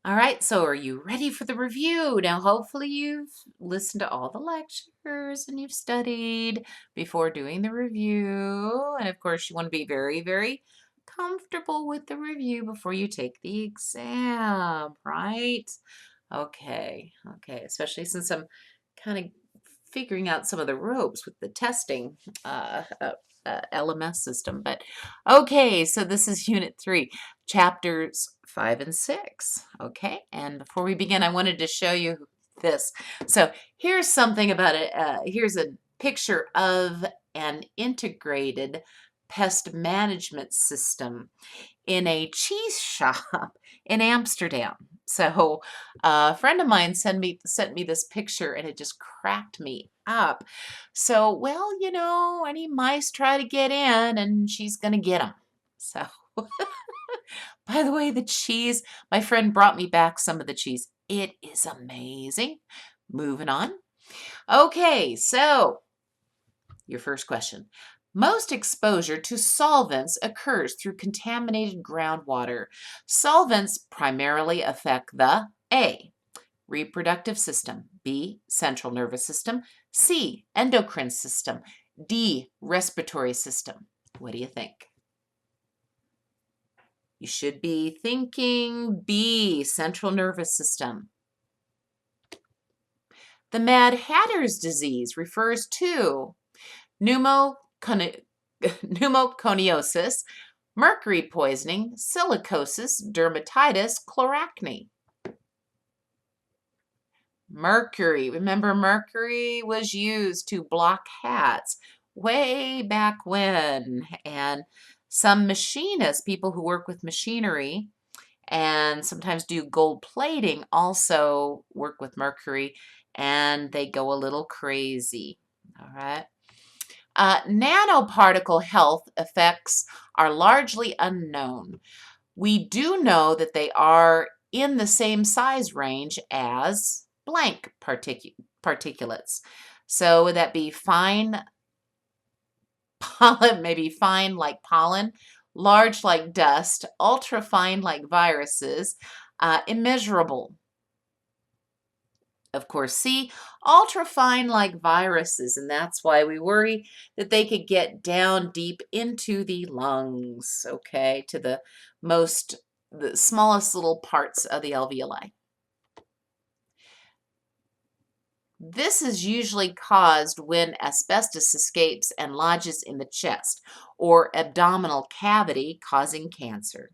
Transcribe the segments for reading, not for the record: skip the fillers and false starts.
All right, so are you ready for the review? Now, hopefully you've listened to all the lectures and you've studied before doing the review. And of course, you want to be very, very comfortable with the review before you take the exam, right? Okay, especially since I'm kind of figuring out some of the ropes with the testing LMS system. But okay, so this is Unit 3, Chapters 5 and 6. Okay, and before we begin, I wanted to show you this. So here's something about it. Here's a picture of an integrated pest management system in a cheese shop in Amsterdam. So a friend of mine sent me this picture and it just cracked me up. So, well, any mice try to get in and she's going to get them. So, by the way, the cheese, my friend brought me back some of the cheese. It is amazing. Moving on. Okay, so your first question. Most exposure to solvents occurs through contaminated groundwater. Solvents primarily affect the A, reproductive system, B, central nervous system, C, endocrine system, D, respiratory system. What do you think? You should be thinking B, central nervous system. The Mad Hatter's disease refers to pneumoconiosis, mercury poisoning, silicosis, dermatitis, chloracne. Mercury. Remember, mercury was used to block hats way back when. And some machinists, people who work with machinery and sometimes do gold plating, also work with mercury and they go a little crazy. All right. Nanoparticle health effects are largely unknown. We do know that they are in the same size range as blank particulates. So would that be fine pollen, maybe fine like pollen, large like dust, ultra fine like viruses, immeasurable. Of course, C, ultrafine like viruses, and that's why we worry that they could get down deep into the lungs, okay, to the smallest little parts of the alveoli. This is usually caused when asbestos escapes and lodges in the chest or abdominal cavity, causing cancer.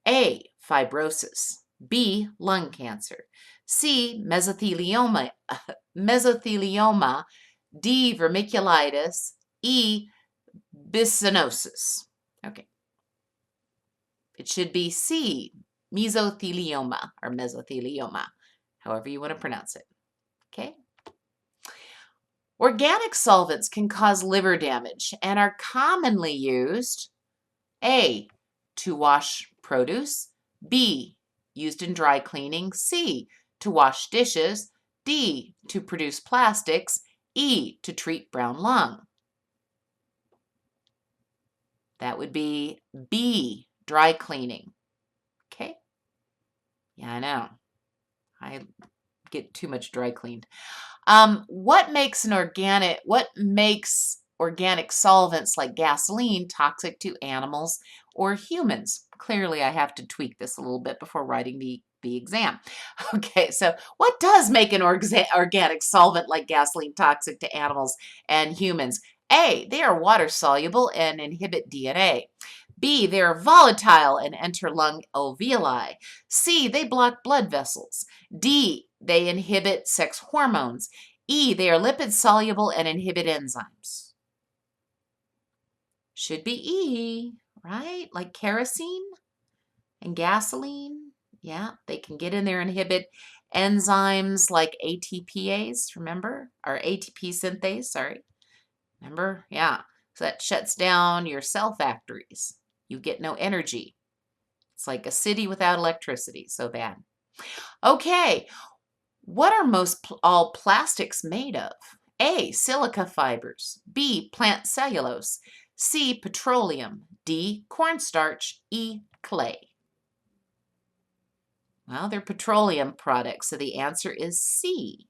A, fibrosis. B, lung cancer. C, mesothelioma. D, vermiculitis. E, bisonosis. Okay. It should be C, mesothelioma or mesothelioma, however you want to pronounce it. Okay. Organic solvents can cause liver damage and are commonly used, A, to wash produce, B, used in dry cleaning, C, to wash dishes, D, to produce plastics, E, to treat brown lung. That would be B, dry cleaning. Okay? Yeah, I know. I get too much dry cleaned. What makes organic solvents like gasoline toxic to animals or humans? Clearly, I have to tweak this a little bit before writing the exam. Okay, so what does make an organic solvent like gasoline toxic to animals and humans? A, they are water soluble and inhibit DNA. B, they are volatile and enter lung alveoli. C, they block blood vessels. D, they inhibit sex hormones. E, they are lipid soluble and inhibit enzymes. Should be E, right? Like kerosene and gasoline. Yeah, they can get in there and inhibit enzymes like ATPase, remember? Or ATP synthase, sorry. Remember? Yeah. So that shuts down your cell factories. You get no energy. It's like a city without electricity. So bad. Okay. What are all plastics made of? A, silica fibers. B, plant cellulose. C, petroleum. D, cornstarch. E, clay. Well, they're petroleum products, so the answer is C.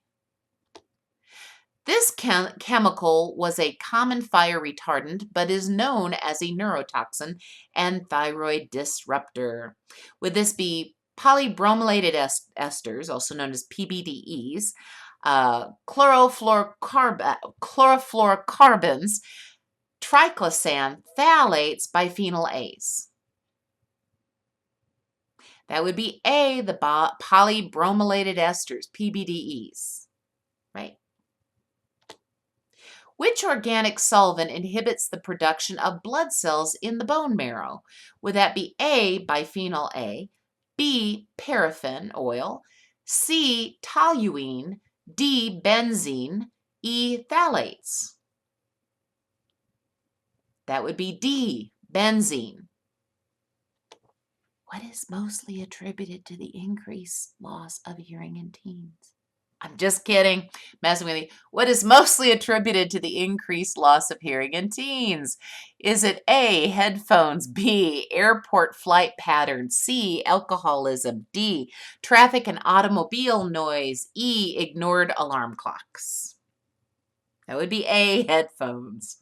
This chemical was a common fire retardant, but is known as a neurotoxin and thyroid disruptor. Would this be polybrominated esters, also known as PBDEs, chlorofluorocarbons, triclosan, phthalates, biphenyl A's? That would be A, the polybrominated esters, PBDEs, right? Which organic solvent inhibits the production of blood cells in the bone marrow? Would that be A, biphenyl A, B, paraffin oil, C, toluene, D, benzene, E, phthalates? That would be D, benzene. What is mostly attributed to the increased loss of hearing in teens? I'm just kidding, messing with you. What is mostly attributed to the increased loss of hearing in teens? Is it A, headphones, B, airport flight patterns, C, alcoholism, D, traffic and automobile noise, E, ignored alarm clocks? That would be A, headphones.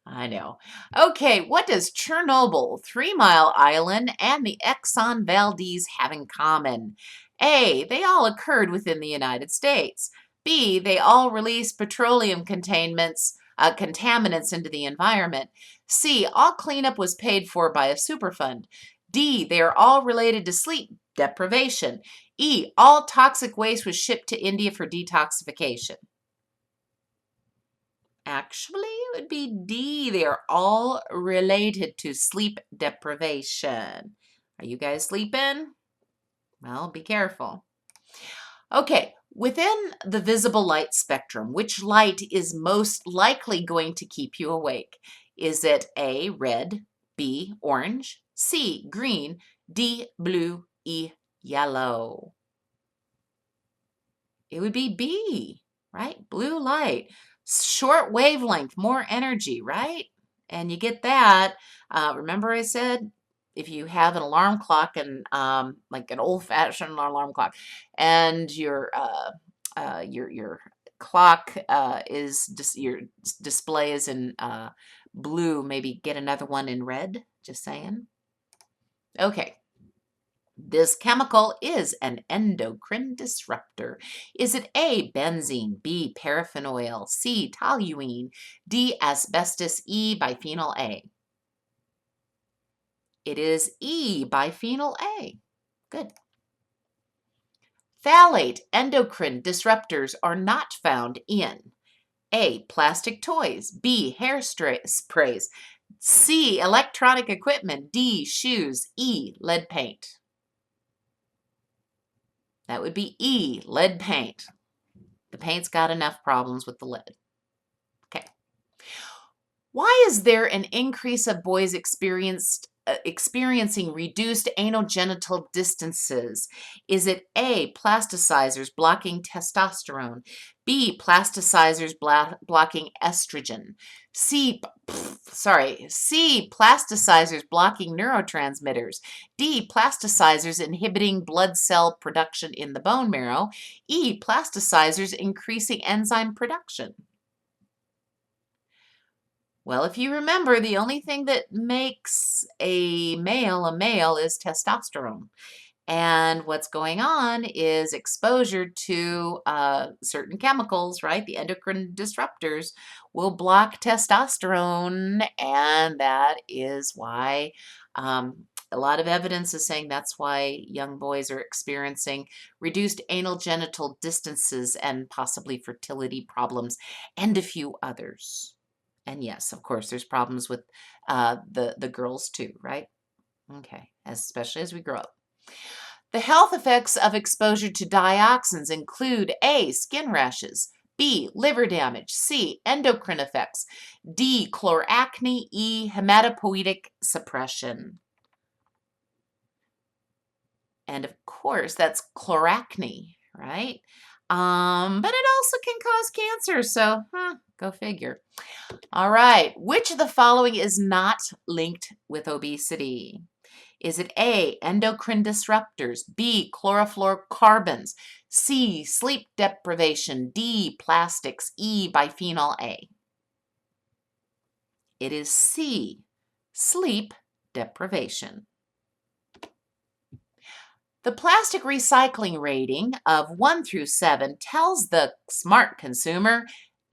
I know. Okay, what does Chernobyl, 3 Mile Island, and the Exxon Valdez have in common? A, they all occurred within the United States. B, they all released petroleum contaminants into the environment. C, all cleanup was paid for by a superfund. D, they are all related to sleep deprivation. E, all toxic waste was shipped to India for detoxification. Actually, it would be D. They are all related to sleep deprivation. Are you guys sleeping? Well, be careful. Okay, within the visible light spectrum, which light is most likely going to keep you awake? Is it A, red, B, orange, C, green, D, blue, E, yellow? It would be B, right? Blue light. Short wavelength, more energy, right? And you get that. Remember I said if you have an alarm clock and like an old-fashioned alarm clock, and your clock your display is in blue, maybe get another one in red. Just saying. Okay. This chemical is an endocrine disruptor. Is it A, benzene, B, paraffin oil, C, toluene, D, asbestos, E, biphenyl A? It is E, biphenyl A. Good. Phthalate endocrine disruptors are not found in A, plastic toys, B, sprays, C, electronic equipment, D, shoes, E, lead paint. That would be E, lead paint. The paint's got enough problems with the lead. Okay. Why is there an increase of boys experiencing reduced anogenital distances? Is it A, plasticizers blocking testosterone, B, plasticizers blocking estrogen, C, plasticizers blocking neurotransmitters, D, plasticizers inhibiting blood cell production in the bone marrow, E, plasticizers increasing enzyme production? Well, if you remember, the only thing that makes a male is testosterone. And what's going on is exposure to certain chemicals, right? The endocrine disruptors will block testosterone, and that is why a lot of evidence is saying that's why young boys are experiencing reduced anal genital distances and possibly fertility problems, and a few others. And yes, of course, there's problems with the girls too, right? Okay, especially as we grow up. The health effects of exposure to dioxins include A, skin rashes, B, liver damage, C, endocrine effects, D, chloracne, E, hematopoietic suppression. And of course, that's chloracne, right? But it also can cause cancer, so go figure. All right, which of the following is not linked with obesity? Is it A, endocrine disruptors, B, chlorofluorocarbons, C, sleep deprivation, D, plastics, E, bisphenol A? It is C, sleep deprivation. The plastic recycling rating of 1 through 7 tells the smart consumer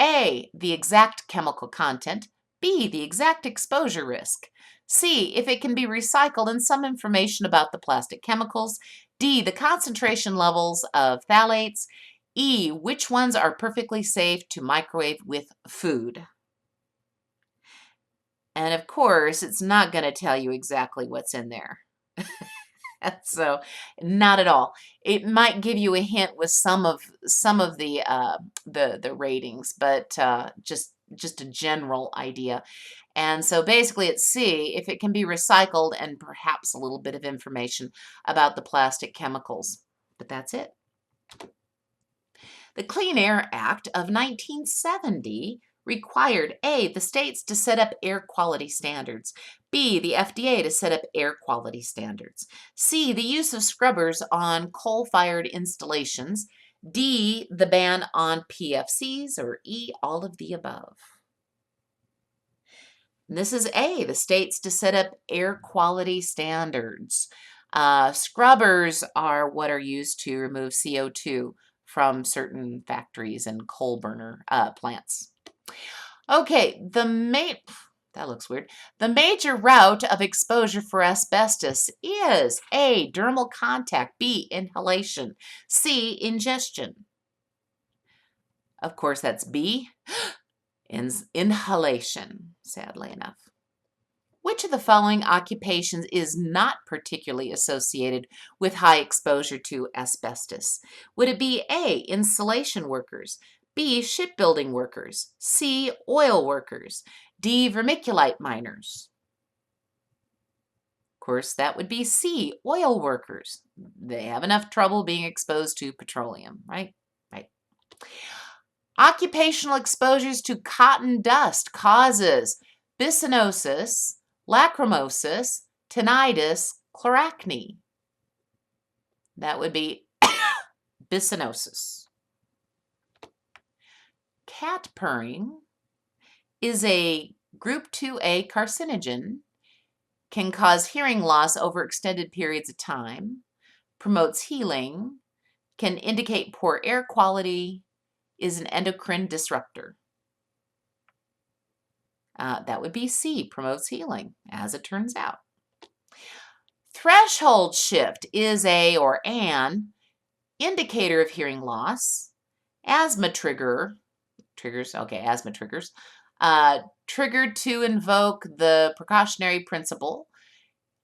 A, the exact chemical content, B, the exact exposure risk, C, if it can be recycled and some information about the plastic chemicals, D, the concentration levels of phthalates, E, which ones are perfectly safe to microwave with food. And of course, it's not going to tell you exactly what's in there. So, not at all. It might give you a hint with some of the ratings, but just a general idea. And so basically it's C, if it can be recycled, and perhaps a little bit of information about the plastic chemicals. But that's it. The Clean Air Act of 1970 required A, the states to set up air quality standards, B, the FDA to set up air quality standards, C, the use of scrubbers on coal-fired installations, D, the ban on PFCs, or E, all of the above. And this is A, the states to set up air quality standards. Scrubbers are what are used to remove CO2 from certain factories and coal burner plants. Okay, that looks weird. The major route of exposure for asbestos is A, dermal contact, B, inhalation, C, ingestion. Of course, that's B, inhalation, sadly enough. Which of the following occupations is not particularly associated with high exposure to asbestos? Would it be A, insulation workers, B, shipbuilding workers, C, oil workers, D, vermiculite miners? Of course, that would be C, oil workers. They have enough trouble being exposed to petroleum, right? Right. Occupational exposures to cotton dust causes bisonosis, lacrimosis, tinnitus, chloracne. That would be bisonosis. Cat purring is a group 2A carcinogen, can cause hearing loss over extended periods of time, promotes healing, can indicate poor air quality, is an endocrine disruptor. That would be C, promotes healing, as it turns out. Threshold shift is or an indicator of hearing loss. Asthma triggers, asthma triggers, triggered to invoke the precautionary principle,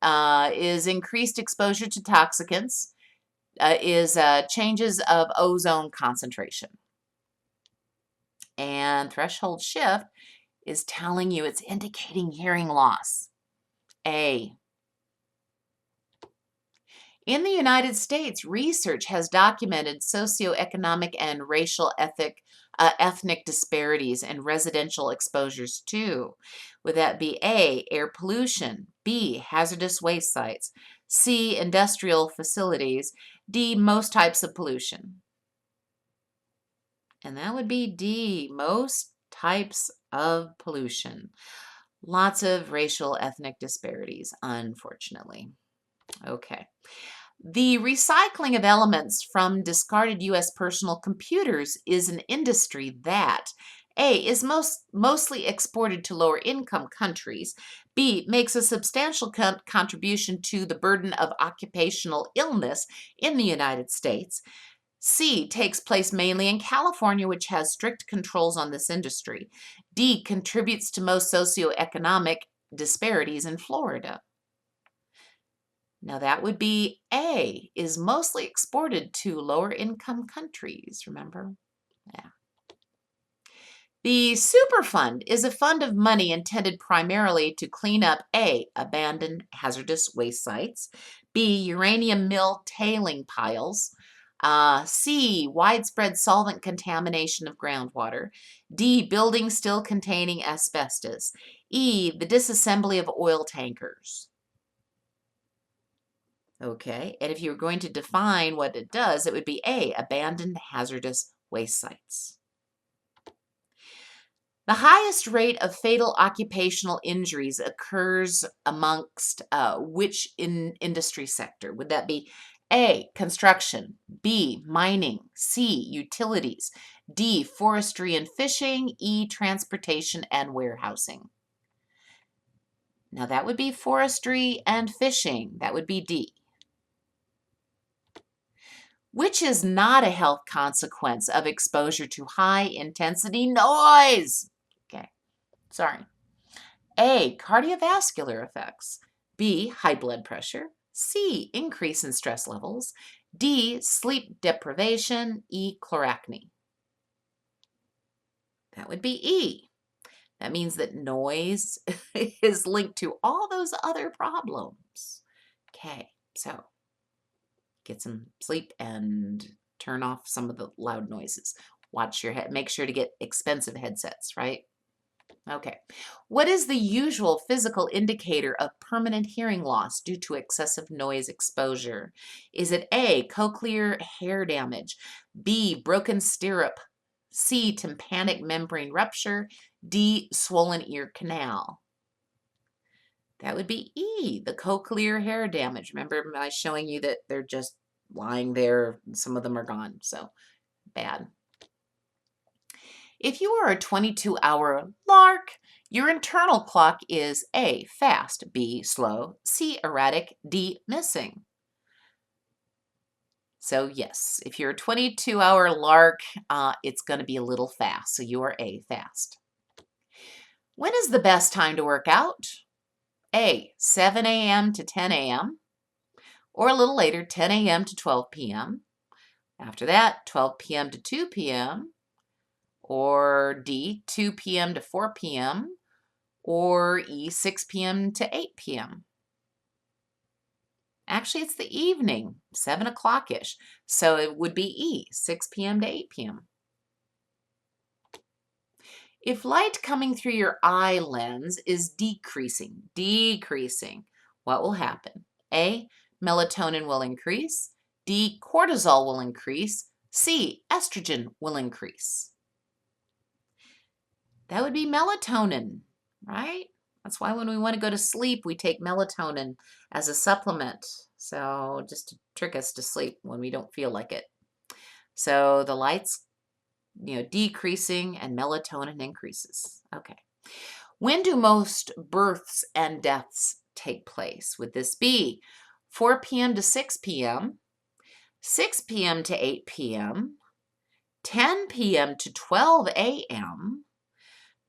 is increased exposure to toxicants, is changes of ozone concentration. And threshold shift is telling you it's indicating hearing loss. A. In the United States, research has documented socioeconomic and racial ethnic disparities in residential exposures too. Would that be A, air pollution, B, hazardous waste sites, C, industrial facilities, D, most types of pollution? And that would be D, most types of pollution. Lots of racial ethnic disparities, unfortunately. Okay. The recycling of elements from discarded U.S. personal computers is an industry that A, is mostly exported to lower income countries, B, makes a substantial contribution to the burden of occupational illness in the United States, C, takes place mainly in California, which has strict controls on this industry, D, contributes to most socioeconomic disparities in Florida. Now that would be A, is mostly exported to lower income countries, remember? Yeah. The Superfund is a fund of money intended primarily to clean up A, abandoned hazardous waste sites, B, uranium mill tailing piles, C, widespread solvent contamination of groundwater, D, buildings still containing asbestos, E, the disassembly of oil tankers. Okay, and if you were going to define what it does, it would be A, abandoned hazardous waste sites. The highest rate of fatal occupational injuries occurs amongst which industry sector? Would that be A, construction, B, mining, C, utilities, D, forestry and fishing, E, transportation and warehousing? Now that would be forestry and fishing. That would be D. Which is not a health consequence of exposure to high intensity noise? Okay, sorry. A, cardiovascular effects. B, high blood pressure. C, increase in stress levels. D, sleep deprivation. E, chloracne. That would be E. That means that noise is linked to all those other problems. Okay, so get some sleep and turn off some of the loud noises. Watch your head. Make sure to get expensive headsets, right? Okay. What is the usual physical indicator of permanent hearing loss due to excessive noise exposure? Is it A, cochlear hair damage, B, broken stirrup, C, tympanic membrane rupture, D, swollen ear canal? That would be E, the cochlear hair damage. Remember I was showing you that they're just lying there. Some of them are gone, so bad. If you are a 22-hour lark, your internal clock is A, fast, B, slow, C, erratic, D, missing. So yes, if you're a 22-hour lark, it's going to be a little fast, so you are A, fast. When is the best time to work out? A, 7 a.m. to 10 a.m., or a little later, 10 a.m. to 12 p.m. After that, 12 p.m. to 2 p.m., or D, 2 p.m. to 4 p.m., or E, 6 p.m. to 8 p.m. Actually, it's the evening, 7 o'clock-ish, so it would be E, 6 p.m. to 8 p.m. If light coming through your eye lens is decreasing, what will happen? A, melatonin will increase. D, cortisol will increase. C, estrogen will increase. That would be melatonin, right? That's why when we want to go to sleep, we take melatonin as a supplement. So just to trick us to sleep when we don't feel like it. So the light's decreasing and melatonin increases. Okay. When do most births and deaths take place? Would this be 4 p.m. to 6 p.m., 6 p.m. to 8 p.m., 10 p.m. to 12 a.m.,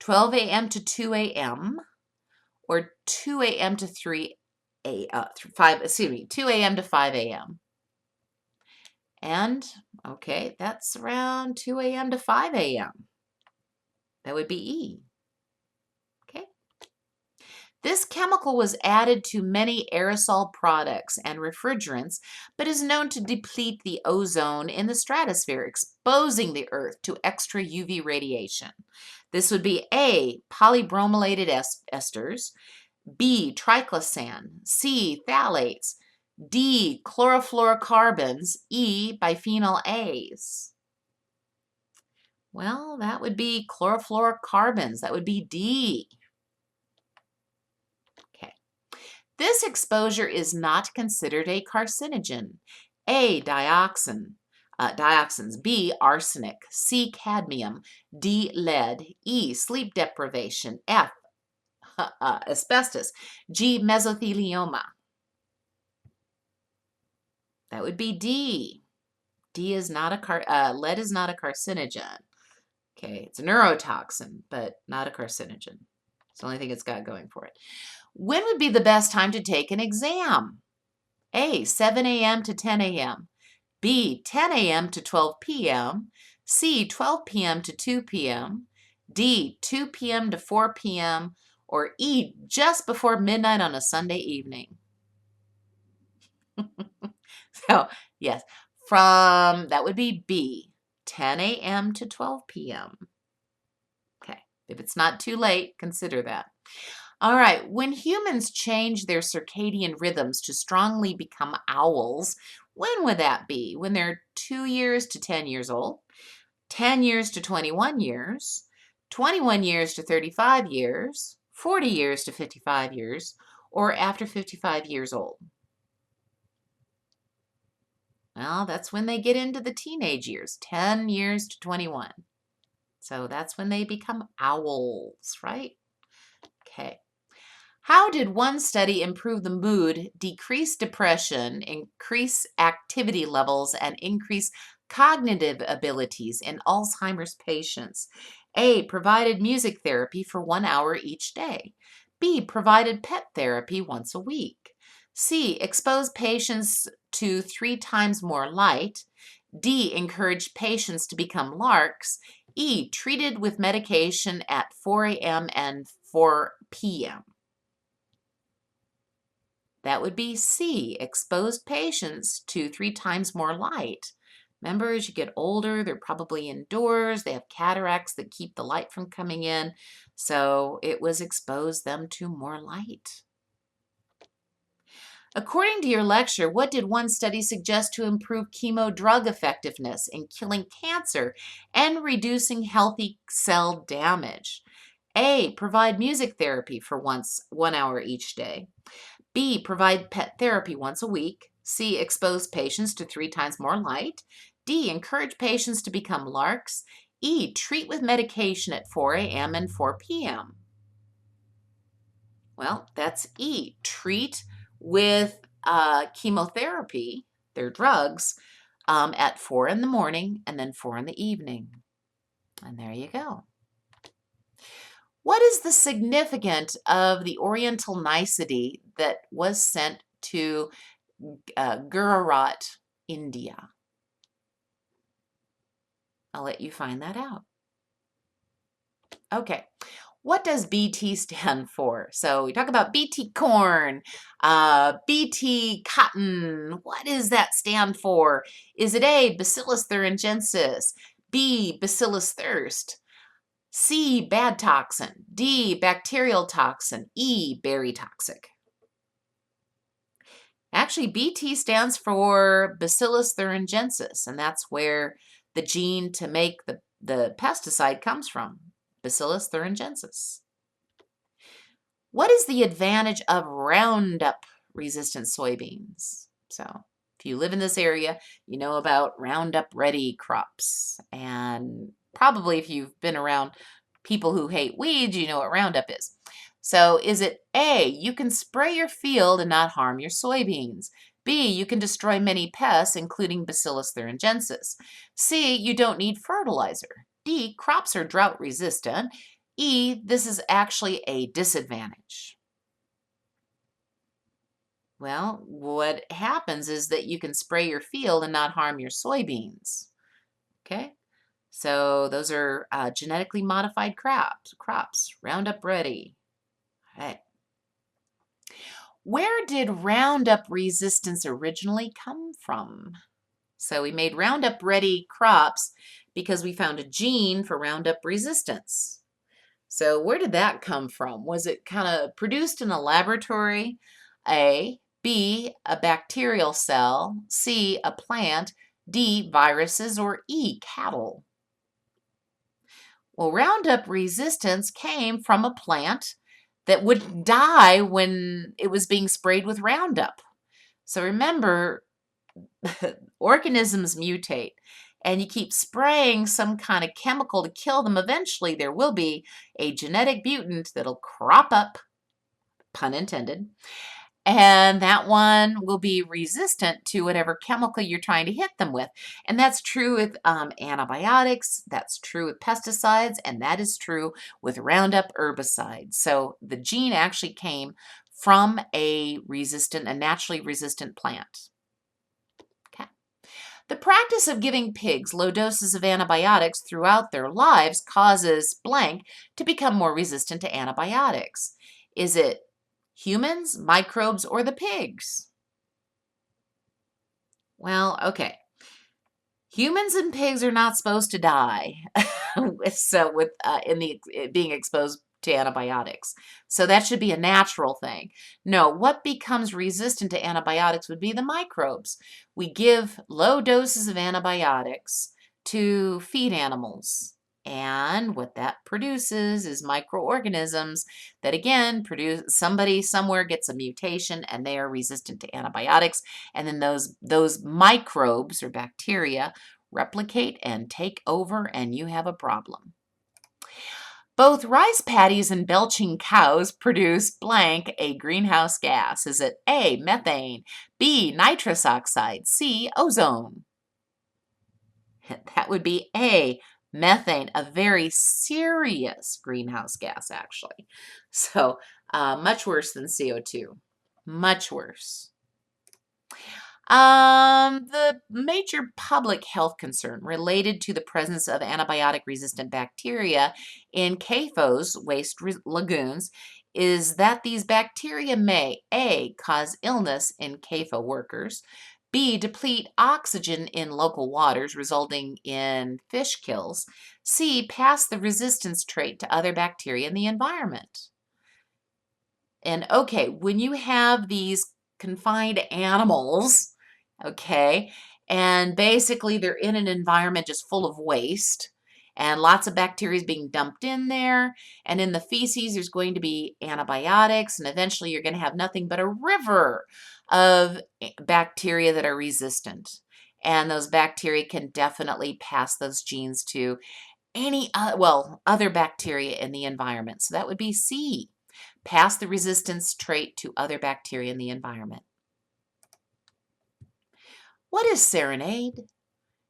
12 a.m. to 2 a.m., or 2 a.m. to 2 a.m. to 5 a.m.? And, okay, that's around 2 a.m. to 5 a.m. That would be E. Okay. This chemical was added to many aerosol products and refrigerants, but is known to deplete the ozone in the stratosphere, exposing the Earth to extra UV radiation. This would be A, polybrominated esters, B, triclosan, C, phthalates, D, chlorofluorocarbons, E, biphenyl A's. Well, that would be chlorofluorocarbons. That would be D. Okay. This exposure is not considered a carcinogen. A, dioxins, B, arsenic, C, cadmium, D, lead, E, sleep deprivation, F, asbestos, G, mesothelioma. That would be D. D is not lead is not a carcinogen. Okay, it's a neurotoxin, but not a carcinogen. It's the only thing it's got going for it. When would be the best time to take an exam? A, 7 a.m. to 10 a.m. B, 10 a.m. to 12 p.m. C, 12 p.m. to 2 p.m. D, 2 p.m. to 4 p.m. Or E, just before midnight on a Sunday evening. So, yes, that would be B, 10 a.m. to 12 p.m. Okay, if it's not too late, consider that. All right, when humans change their circadian rhythms to strongly become owls, when would that be? When they're 2 years to 10 years old, 10 years to 21 years, 21 years to 35 years, 40 years to 55 years, or after 55 years old? Well, that's when they get into the teenage years, 10 years to 21. So that's when they become owls, right? Okay. How did one study improve the mood, decrease depression, increase activity levels, and increase cognitive abilities in Alzheimer's patients? A. Provided music therapy for 1 hour each day. B. Provided pet therapy once a week. C. Exposed patients to 3 times more light. D. Encouraged patients to become larks. E. Treated with medication at 4 a.m. and 4 p.m. That would be C, exposed patients to 3 times more light. Remember, as you get older, they're probably indoors. They have cataracts that keep the light from coming in. So it was exposed them to more light. According to your lecture, what did one study suggest to improve chemo drug effectiveness in killing cancer and reducing healthy cell damage? A, provide music therapy for 1 hour each day. B, provide pet therapy once a week. C, expose patients to 3 times more light. D, encourage patients to become larks. E, treat with medication at 4 a.m. and 4 p.m. Well, that's E, treat with chemotherapy, their drugs, at 4 in the morning and then 4 in the evening. And there you go. What is the significance of the Oriental nicety that was sent to Gujarat, India? I'll let you find that out. Okay. What does BT stand for? So we talk about BT corn, BT cotton. What does that stand for? Is it A, Bacillus thuringiensis, B, Bacillus thirst, C, bad toxin, D, bacterial toxin, E, berry toxic? Actually, BT stands for Bacillus thuringiensis, and that's where the gene to make the pesticide comes from, Bacillus thuringiensis. What is the advantage of Roundup resistant soybeans? So if you live in this area, you know about Roundup Ready crops. And probably if you've been around people who hate weeds, you know what Roundup is. So is it A, you can spray your field and not harm your soybeans? B, you can destroy many pests, including Bacillus thuringiensis. C, you don't need fertilizer. D, crops are drought resistant. E, this is actually a disadvantage. Well, what happens is that you can spray your field and not harm your soybeans. Okay, so those are genetically modified crops, Roundup Ready. All right. Where did Roundup resistance originally come from? So we made Roundup Ready crops because we found a gene for Roundup resistance. So where did that come from? Was it kind of produced in a laboratory? A, B, a bacterial cell, C, a plant, D, viruses, or E, cattle? Well, Roundup resistance came from a plant that would die when it was being sprayed with Roundup. So remember, organisms mutate, and you keep spraying some kind of chemical to kill them. Eventually, there will be a genetic mutant that'll crop up, pun intended, and that one will be resistant to whatever chemical you're trying to hit them with. And that's true with antibiotics, that's true with pesticides, and that is true with Roundup herbicides. So the gene actually came from a naturally resistant plant. Okay. The practice of giving pigs low doses of antibiotics throughout their lives causes blank to become more resistant to antibiotics. Is it humans, microbes, or the pigs? Well, okay. Humans and pigs are not supposed to die. So with being exposed to antibiotics. So that should be a natural thing. No, what becomes resistant to antibiotics would be the microbes. We give low doses of antibiotics to feed animals. And what that produces is microorganisms that again produce, somebody somewhere gets a mutation and they are resistant to antibiotics. And then those microbes or bacteria replicate and take over, and you have a problem. Both rice paddies and belching cows produce blank a greenhouse gas. Is it A, methane, B, nitrous oxide, C, ozone? That would be A, methane, a very serious greenhouse gas, actually. So much worse than CO2, much worse. The major public health concern related to the presence of antibiotic-resistant bacteria in CAFOs, waste lagoons, is that these bacteria may A, cause illness in CAFO workers, B, deplete oxygen in local waters, resulting in fish kills, C, pass the resistance trait to other bacteria in the environment. And okay, when you have these confined animals, okay, and basically they're in an environment just full of waste and lots of bacteria is being dumped in there, and in the feces there's going to be antibiotics, and eventually you're going to have nothing but a river of bacteria that are resistant. And those bacteria can definitely pass those genes to any other bacteria in the environment. So that would be C. Pass the resistance trait to other bacteria in the environment. What is serenade?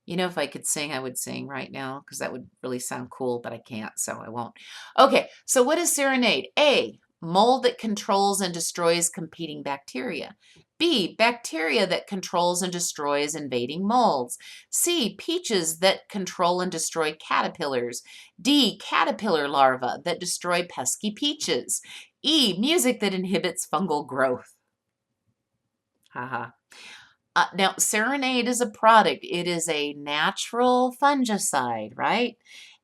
You know, if I could sing, I would sing right now because that would really sound cool, but I can't, so I won't. Okay, so what is serenade? A, mold that controls and destroys competing bacteria. B, bacteria that controls and destroys invading molds. C, peaches that control and destroy caterpillars. D, caterpillar larvae that destroy pesky peaches. E, music that inhibits fungal growth. Haha. Now, serenade is a product. It is a natural fungicide, right?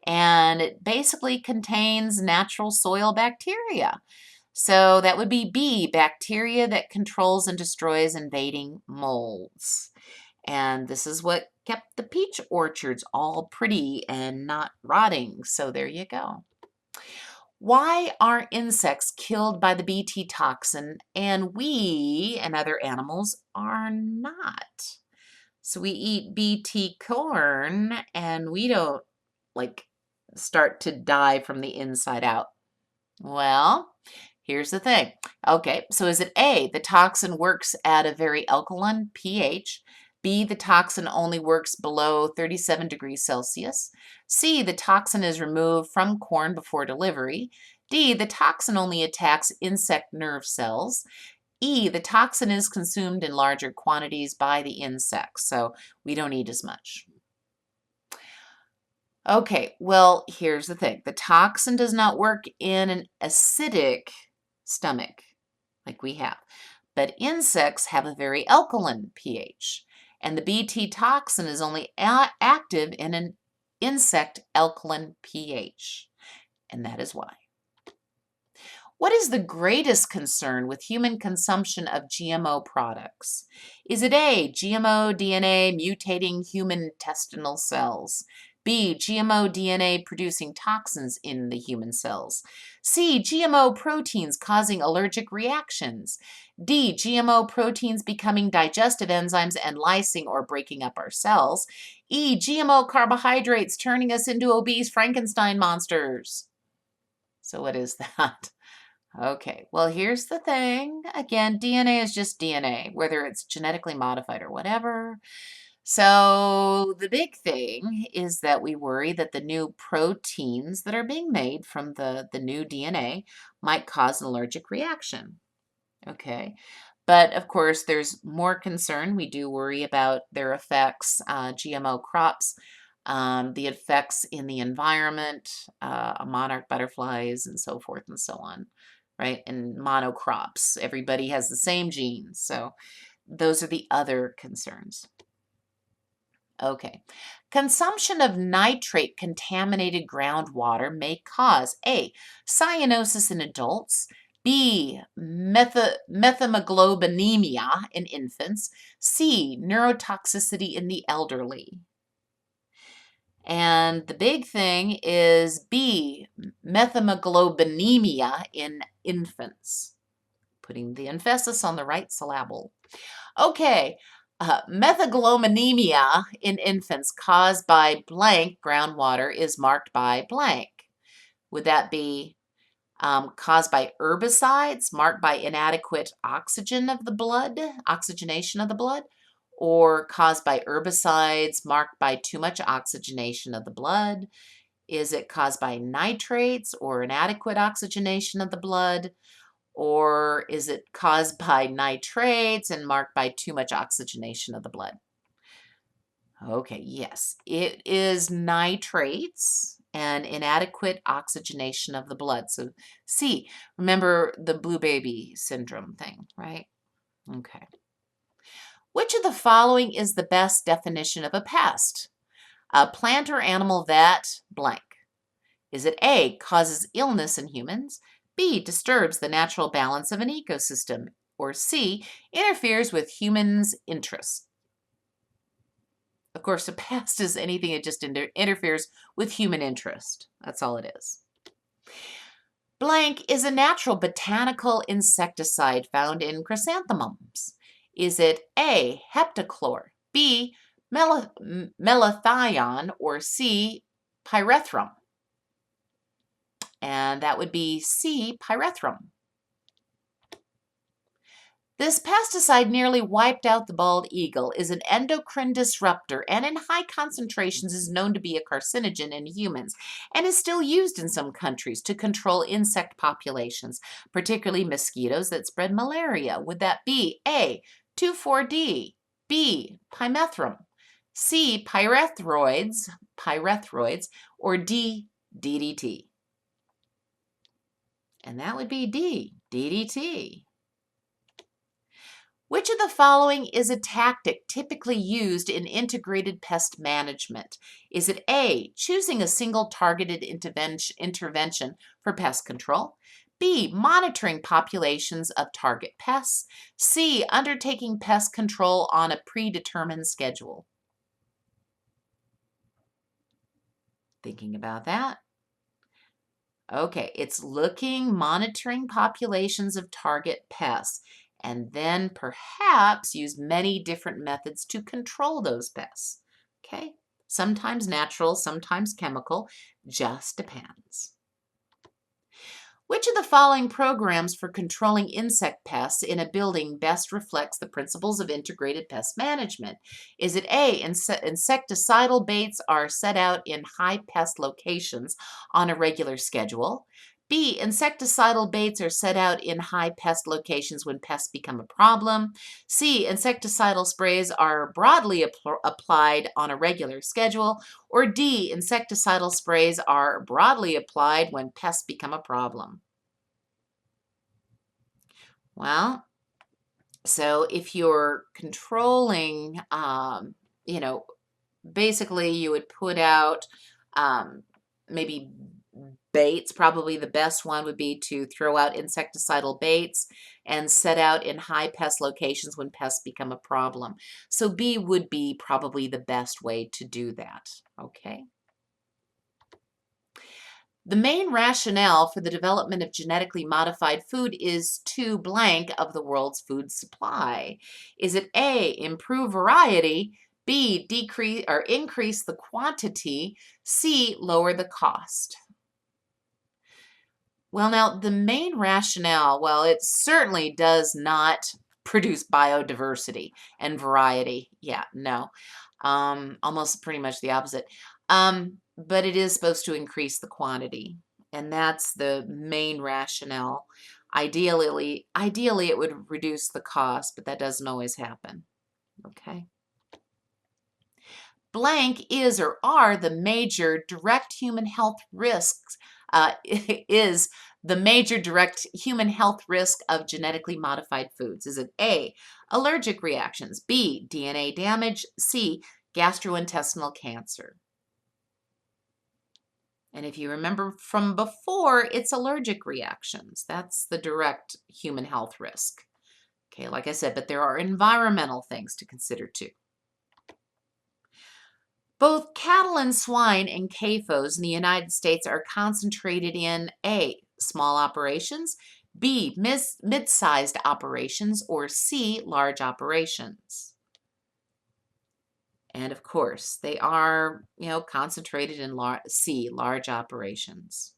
And it basically contains natural soil bacteria. So that would be B, bacteria that controls and destroys invading molds. And this is what kept the peach orchards all pretty and not rotting. So there you go. Why are insects killed by the Bt toxin and we and other animals are not? So we eat Bt corn and we don't like start to die from the inside out. Well, here's the thing. Okay, so is it A, the toxin works at a very alkaline pH? B, the toxin only works below 37 degrees Celsius. C, the toxin is removed from corn before delivery. D, the toxin only attacks insect nerve cells. E, the toxin is consumed in larger quantities by the insects, so we don't eat as much. Okay, well, here's the thing. The toxin does not work in an acidic stomach like we have, but insects have a very alkaline pH, and the Bt toxin is only active in an insect alkaline pH, and that is why. What is the greatest concern with human consumption of GMO products? Is it A, GMO DNA mutating human intestinal cells? B, GMO DNA producing toxins in the human cells? C, GMO proteins causing allergic reactions? D, GMO proteins becoming digestive enzymes and lysing or breaking up our cells? E, GMO carbohydrates turning us into obese Frankenstein monsters? So what is that? Okay, well, here's the thing. Again, DNA is just DNA, whether it's genetically modified or whatever. So the big thing is that we worry that the new proteins that are being made from the new DNA might cause an allergic reaction. Okay, but of course, there's more concern. We do worry about their effects, GMO crops, the effects in the environment, monarch butterflies, and so forth and so on, right? And monocrops. Everybody has the same genes. So those are the other concerns. Okay. Consumption of nitrate contaminated groundwater may cause A, cyanosis in adults, B, methemoglobinemia in infants, C, neurotoxicity in the elderly. And the big thing is B, methemoglobinemia in infants. Putting the emphasis on the right syllable. Okay, methemoglobinemia in infants caused by blank groundwater is marked by blank. Would that be caused by herbicides, marked by inadequate oxygenation of the blood, or caused by herbicides, marked by too much oxygenation of the blood? Is it caused by nitrates or inadequate oxygenation of the blood? Or is it caused by nitrates and marked by too much oxygenation of the blood? Okay, yes, it is nitrates and inadequate oxygenation of the blood. So C, remember the blue baby syndrome thing, right? Okay. Which of the following is the best definition of a pest? A plant or animal that blank. Is it A, causes illness in humans, B, disturbs the natural balance of an ecosystem, or C, interferes with humans' interests? Of course, a pest is anything that just interferes with human interest. That's all it is. Blank is a natural botanical insecticide found in chrysanthemums. Is it A, heptachlor, B, melathion, or C, pyrethrum? And that would be C, pyrethrum. This pesticide nearly wiped out the bald eagle, is an endocrine disruptor, and in high concentrations is known to be a carcinogen in humans, and is still used in some countries to control insect populations, particularly mosquitoes that spread malaria. Would that be A, 2,4-D, B, pymethrum, C, pyrethroids, or D, DDT? And that would be D, DDT. Which of the following is a tactic typically used in integrated pest management? Is it A, choosing a single targeted intervention for pest control? B, monitoring populations of target pests? C, undertaking pest control on a predetermined schedule? Thinking about that? Okay, it's monitoring populations of target pests, and then perhaps use many different methods to control those pests. Okay, sometimes natural, sometimes chemical, just depends. Which of the following programs for controlling insect pests in a building best reflects the principles of integrated pest management? Is it A, insecticidal baits are set out in high pest locations on a regular schedule? B, insecticidal baits are set out in high pest locations when pests become a problem. C, insecticidal sprays are broadly applied on a regular schedule. Or D, insecticidal sprays are broadly applied when pests become a problem. Well, so if you're controlling, basically you would put out maybe baits. Probably the best one would be to throw out insecticidal baits and set out in high pest locations when pests become a problem. So B would be probably the best way to do that. Okay. The main rationale for the development of genetically modified food is to blank of the world's food supply. Is it A, improve variety, B, decrease or increase the quantity, C, lower the cost? Well, now the main rationale, well, it certainly does not produce biodiversity and variety. Yeah, no. Almost pretty much the opposite. But it is supposed to increase the quantity, and that's the main rationale. Ideally, it would reduce the cost, but that doesn't always happen. Okay. Blank is or are the major direct human health risks is the major direct human health risk of genetically modified foods? Is it A, allergic reactions, B, DNA damage, C, gastrointestinal cancer. And if you remember from before, it's allergic reactions. That's the direct human health risk. Okay, like I said, but there are environmental things to consider too. Both cattle and swine and CAFOs in the United States are concentrated in A, small operations, B, mid-sized operations, or C, large operations. And of course, they are, concentrated in C, large operations.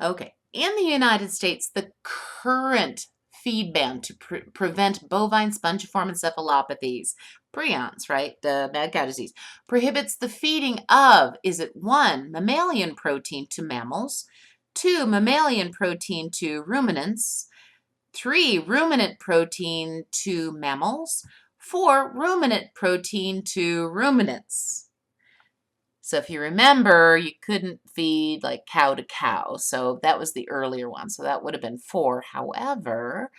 Okay, in the United States, the current feed ban to prevent bovine spongiform encephalopathies, prions, right, the mad cow disease, prohibits the feeding of, is it 1, mammalian protein to mammals, 2, mammalian protein to ruminants, 3, ruminant protein to mammals, 4, ruminant protein to ruminants. So if you remember, you couldn't feed like cow to cow. So that was the earlier one. So that would have been 4. However,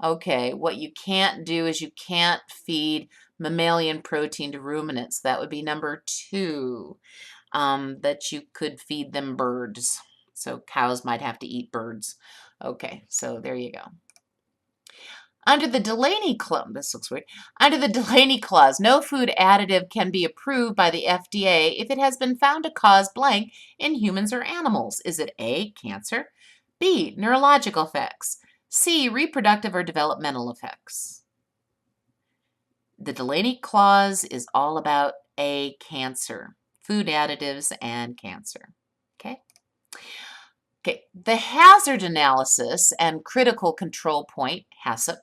okay, what you can't do is you can't feed mammalian protein to ruminants. That would be number 2, that you could feed them birds. So cows might have to eat birds. Okay, so there you go. Under the Delaney Clause, this looks weird. Under the Delaney Clause, no food additive can be approved by the FDA if it has been found to cause blank in humans or animals. Is it A, cancer, B, neurological effects, C, reproductive or developmental effects? The Delaney Clause is all about A, cancer, food additives and cancer. Okay. Okay, the hazard analysis and critical control point, HACCP.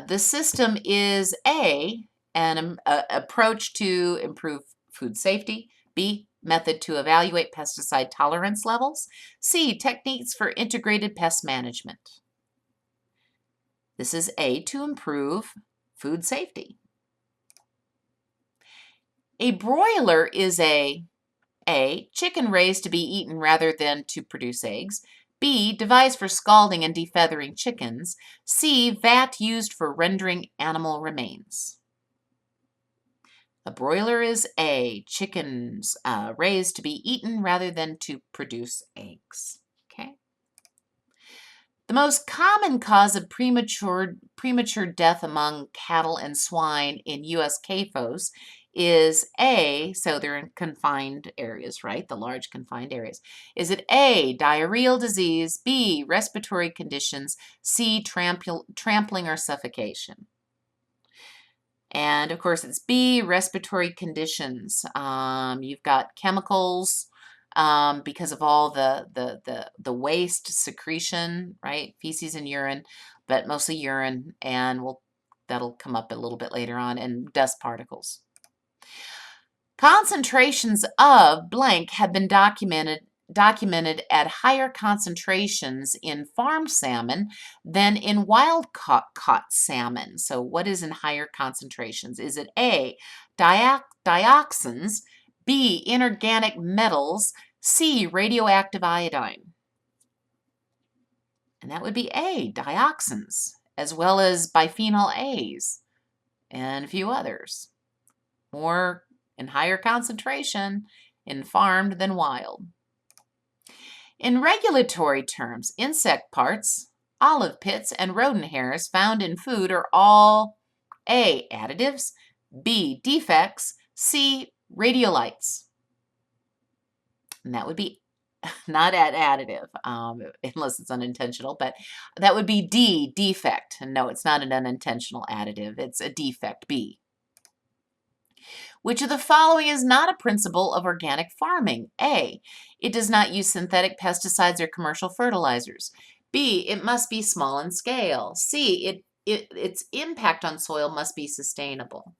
The system is an approach to improve food safety, B, method to evaluate pesticide tolerance levels, C, techniques for integrated pest management. This is A, to improve food safety. A broiler is A, chicken raised to be eaten rather than to produce eggs, B, device for scalding and defeathering chickens, C, vat used for rendering animal remains. A broiler is A, chickens raised to be eaten rather than to produce eggs. Okay. The most common cause of premature death among cattle and swine in U.S. CAFOs is A, so they're in confined areas, right? The large confined areas. Is it A, diarrheal disease, B, respiratory conditions, C, trampling or suffocation? And of course it's B, respiratory conditions. You've got chemicals because of all the waste secretion, right? Feces and urine, but mostly urine, and that'll come up a little bit later on, and dust particles. Concentrations of blank have been documented at higher concentrations in farmed salmon than in wild-caught salmon. So what is in higher concentrations? Is it A, dioxins, B, inorganic metals, C, radioactive iodine? And that would be A, dioxins, as well as bisphenol A's and a few others. More in higher concentration in farmed than wild. In regulatory terms, insect parts, olive pits, and rodent hairs found in food are all A, additives, B, defects, C, radiolites. And that would be not additive, unless it's unintentional, but that would be D, defect. And no, it's not an unintentional additive, it's a defect, B. Which of the following is not a principle of organic farming? A, it does not use synthetic pesticides or commercial fertilizers. B, it must be small in scale. C, its impact on soil must be sustainable.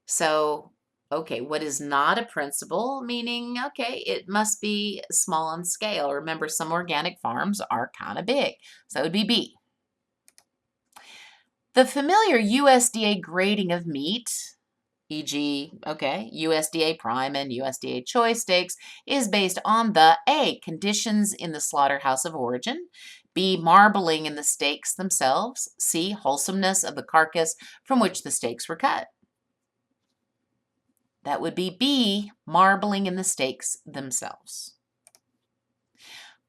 So, okay, what is not a principle? Meaning, okay, it must be small in scale. Remember, some organic farms are kind of big. So it would be B. The familiar USDA grading of meat, e.g., okay, USDA Prime and USDA Choice steaks, is based on the A, conditions in the slaughterhouse of origin, B, marbling in the steaks themselves. C, wholesomeness of the carcass from which the steaks were cut. That would be B, marbling in the steaks themselves.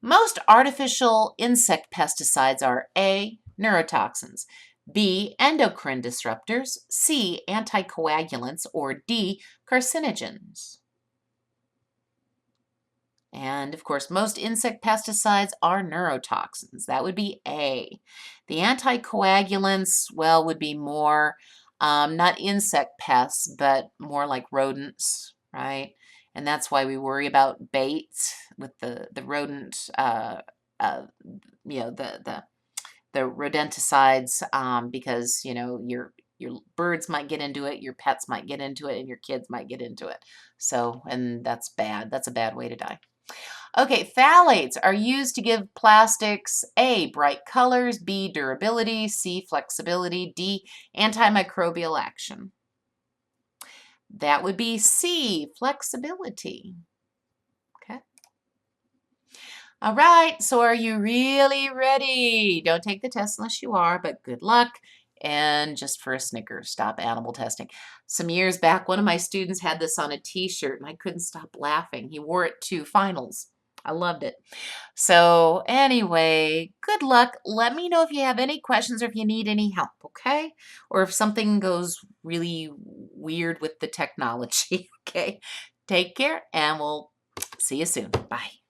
Most artificial insect pesticides are A, neurotoxins, B, endocrine disruptors, C, anticoagulants, or D, carcinogens. And of course, most insect pesticides are neurotoxins. That would be A. The anticoagulants, well, would be more not insect pests, but more like rodents, right? And that's why we worry about bait with the rodent, uh, the rodenticides, because your birds might get into it, your pets might get into it, and your kids might get into it. So, and that's bad. That's a bad way to die. Okay, phthalates are used to give plastics A, bright colors, B, durability, C, flexibility, D, antimicrobial action. That would be C, flexibility. Okay. All right, so are you really ready? Don't take the test unless you are, but good luck. And just for a Snickers, stop animal testing. Some years back, one of my students had this on a t-shirt and I couldn't stop laughing. He wore it to finals. I loved it. So anyway, good luck. Let me know if you have any questions or if you need any help, okay? Or if something goes really weird with the technology, okay? Take care and we'll see you soon. Bye.